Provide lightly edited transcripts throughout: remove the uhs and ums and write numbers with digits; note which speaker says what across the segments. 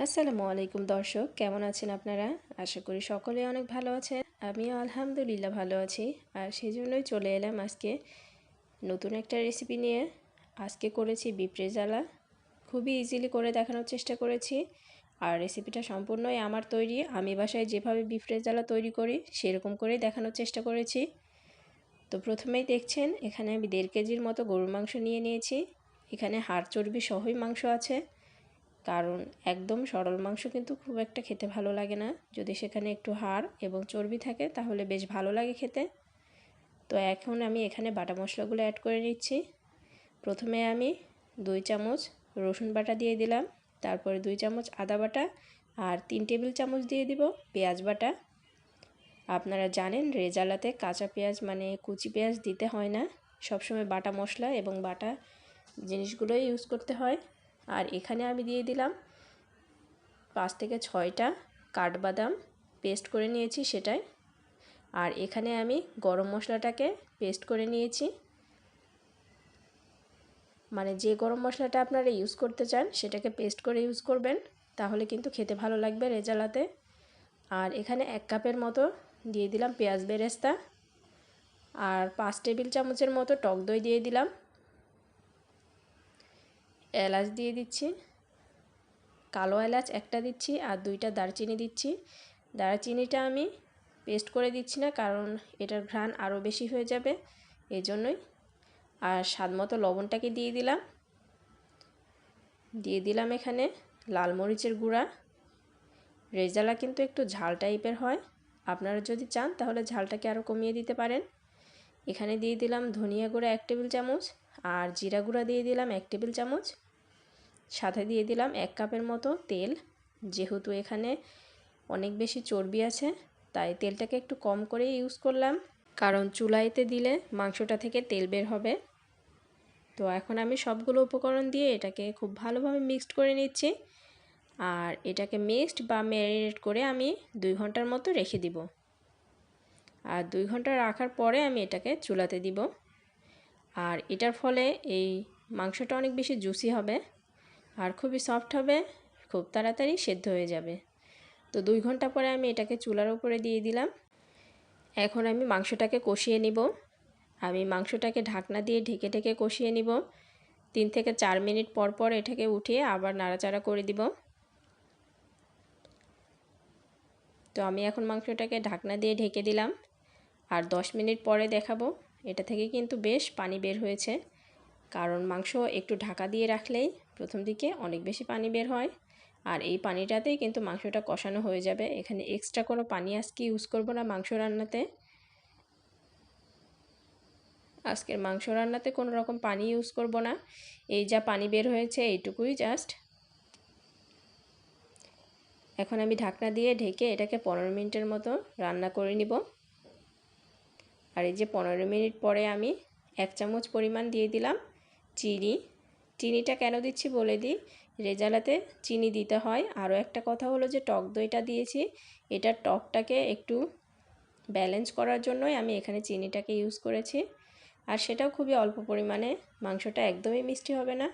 Speaker 1: আসসালামু আলাইকুম দর্শক, কেমন আছেন আপনারা? আশা করি সকলেই অনেক ভালো আছেন। আমিও আলহামদুলিল্লাহ ভালো আছি। আর সেজন্যই চলে এলাম আজকে নতুন একটা রেসিপি নিয়ে। আজকে করেছি বিফ রেজালা। খুবই ইজিলি করে দেখানোর চেষ্টা করেছি। আর রেসিপিটা সম্পূর্ণই আমার তৈরি। আমি বাসায় যেভাবে বিফ রেজালা তৈরি করি সেরকম করেই দেখানোর চেষ্টা করেছি। তো প্রথমেই দেখছেন এখানে আমি 1.5 কেজির মতো গরুর মাংস নিয়ে নিয়েছি। এখানে হাড় চর্বি সহই মাংস আছে, কারণ একদম সরল মাংস কিন্তু খুব একটা খেতে ভালো লাগে না। যদি সেখানে একটু হাড় এবং চর্বি থাকে তাহলে বেশ ভালো লাগে খেতে। তো এখন আমি এখানে বাটা মশলাগুলো অ্যাড করে নিচ্ছি। প্রথমে আমি 2 চামচ রসুন বাটা দিয়ে দিলাম, তারপরে 2 চামচ আদা বাটা আর 3 টেবিল চামচ দিয়ে দিব পেঁয়াজ বাটা। আপনারা জানেন রেজালাতে কাঁচা পেঁয়াজ মানে কুচি পেঁয়াজ দিতে হয় না, সবসময় বাটা মশলা এবং বাটা জিনিসগুলোই ইউজ করতে হয়। আর এখানে আমি দিয়ে দিলাম 5 থেকে 6টা কাঠবাদাম পেস্ট করে নিয়েছি সেটাই। আর এখানে আমি গরম মশলাটাকে পেস্ট করে নিয়েছি, মানে যে গরম মশলাটা আপনারা ইউজ করতে চান সেটাকে পেস্ট করে ইউজ করবেন, তাহলে কিন্তু খেতে ভালো লাগবে রেজালাতে। আর এখানে 1 কাপের মতো দিয়ে দিলাম পেঁয়াজ বেরেস্তা, আর 5 টেবিল চামচের মতো টক দই দিয়ে দিলাম। এলাচ দিয়ে দিচ্ছি, কালো এলাচ একটা দিচ্ছি আর 2টা দারচিনি দিচ্ছি। দারচিনিটা আমি পেস্ট করে দিচ্ছি না, কারণ এটার ঘ্রাণ আরও বেশি হয়ে যাবে এই জন্যই। আর স্বাদ মতো লবণটাকে দিয়ে দিলাম এখানে লাল মরিচের গুঁড়া। রেজালা কিন্তু একটু ঝাল টাইপের হয়, আপনারা যদি চান তাহলে ঝালটাকে আরও কমিয়ে দিতে পারেন। এখানে দিয়ে দিলাম ধনিয়া গুঁড়া 1 টেবিল চামচ আর জিরা গুঁড়া দিয়ে দিলাম 1 টেবিল চামচ। সাথে দিয়ে দিলাম 1 কাপের মতো তেল। যেহেতু এখানে অনেক বেশি চর্বি আছে তাই তেলটাকে একটু কম করে ইউজ করলাম, কারণ চুলাইতে দিলে মাংসটা থেকে তেল বের হবে। তো এখন আমি সবগুলো উপকরণ দিয়ে এটাকে খুব ভালোভাবে মিক্সড করে নিচ্ছি। আর এটাকে মিক্সড বা ম্যারিনেট করে আমি 2 ঘন্টার মতো রেখে দিব। আর 2 ঘন্টা রাখার পরে আমি এটাকে চুলাতে দিব। আর এটার ফলে এই মাংসটা অনেক বেশি জুসি হবে আর খুবই সফট হবে, খুব তাড়াতাড়ি সেদ্ধ হয়ে যাবে। তো 2 ঘন্টা পরে আমি এটাকে চুলার উপরে দিয়ে দিলাম। এখন আমি মাংসটাকে কষিয়ে নিব। আমি মাংসটাকে ঢাকনা দিয়ে ঢেকে ঢেকে কষিয়ে নিব। 3 থেকে 4 মিনিট পর পর এটাকে উঠিয়ে আবার নাড়াচাড়া করে দিব। তো আমি এখন মাংসটাকে ঢাকনা দিয়ে ঢেকে দিলাম আর 10 মিনিট পরে দেখাবো। এটা থেকে কিন্তু বেশ পানি বের হয়েছে, কারণ মাংস একটু ঢাকা দিয়ে রাখলেই প্রথম দিকে অনেক বেশি পানি বের হয়। আর এই পানিটাতেই কিন্তু মাংসটা কষানো হয়ে যাবে। এখানে এক্সট্রা কোনো পানি আজকে ইউজ করব না মাংস রান্নাতে। আজকের মাংস রান্নাতে কোনো রকম পানি ইউজ করব না। এই যা পানি বের হয়েছে এইটুকুই জাস্ট। এখন আমি ঢাকনা দিয়ে ঢেকে এটাকে 15 মিনিটের মতো রান্না করে নিব। আর এই যে 15 মিনিট পরে আমি 1 চামচ পরিমাণ দিয়ে দিলাম চিনি। চিনিটা কেন দিচ্ছি বলে দিই, রেজালাতে চিনি দিতে হয়। আরও একটা কথা হলো যে টক দইটা দিয়েছি, এটার টকটাকে একটু ব্যালেন্স করার জন্যই আমি এখানে চিনিটাকে ইউজ করেছি। আর সেটাও খুবই অল্প পরিমাণে, মাংসটা একদমই মিষ্টি হবে না।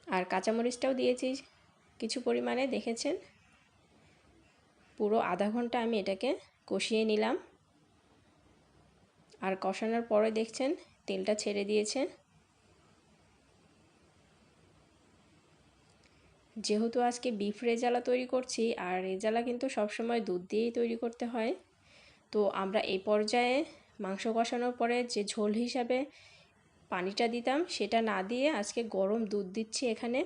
Speaker 1: আর কাঁচামরিচটাও দিয়েছি কিছু পরিমাণে, দেখেছেন। পুরো আধা ঘন্টা আমি এটাকে কষিয়ে নিলাম। আর কষানোর পরে দেখছেন তেলটা ছেড়ে দিয়েছে। যেহেতু আজকে বিফ রেজালা তৈরি করছি, আর রেজালা কিন্তু সবসময় দুধ দিয়েই তৈরি করতে হয়, তো আমরা এই পর্যায়ে মাংস কষানোর পরে যে ঝোল হিসাবে পানিটা দিতাম সেটা না দিয়ে আজকে গরম দুধ দিচ্ছি এখানে।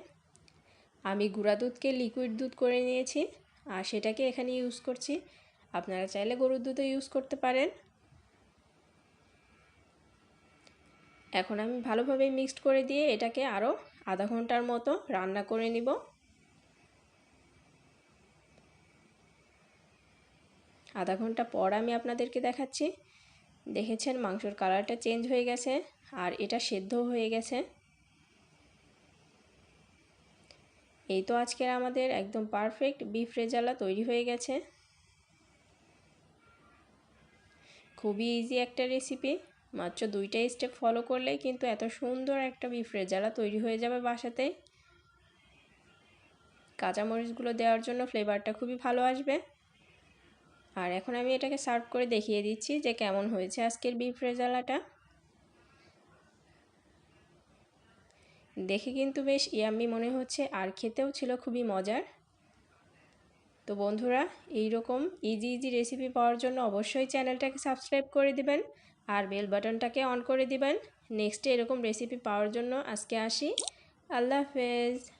Speaker 1: আমি গুঁড়া দুধকে লিকুইড দুধ করে নিয়েছি আর সেটাকে এখানে ইউজ করছি। আপনারা চাইলে গরুর দুধও ইউজ করতে পারেন। এখন আমি ভালোভাবে মিক্সড করে দিয়ে এটাকে আরও আধা ঘন্টার মতো রান্না করে নিব। আধা ঘন্টা পর আমি আপনাদেরকে দেখাচ্ছি। দেখেছেন মাংসর কালারটা চেঞ্জ হয়ে গেছে আর এটা সেদ্ধ হয়ে গেছে। এই তো আজকের আমাদের একদম পারফেক্ট বিফ রেজালা তৈরি হয়ে গেছে। খুবই ইজি একটা রেসিপি, মাত্র 2টা স্টেপ ফলো করলেই কিন্তু এত সুন্দর একটা বিফ রেজালা তৈরি হয়ে যাবে বাসাতে। কাঁচামরিচগুলো দেওয়ার জন্য ফ্লেভারটা খুবই ভালো আসবে। আর এখন আমি এটাকে সার্ভ করে দেখিয়ে দিচ্ছি যে কেমন হয়েছে আজকের বিফ রেজালাটা। দেখে কিন্তু বেশ ইয়াম্মি মনে হচ্ছে আর খেতেও ছিল খুবই মজার। তো বন্ধুরা, এইরকম ইজি রেসিপি পাওয়ার জন্য অবশ্যই চ্যানেলটাকে সাবস্ক্রাইব করে দিবেন আর বেল বাটনটাকে অন করে দিবেন নেক্সটে এরকম রেসিপি পাওয়ার জন্য। আজকে আসি, আল্লাহ হাফেজ।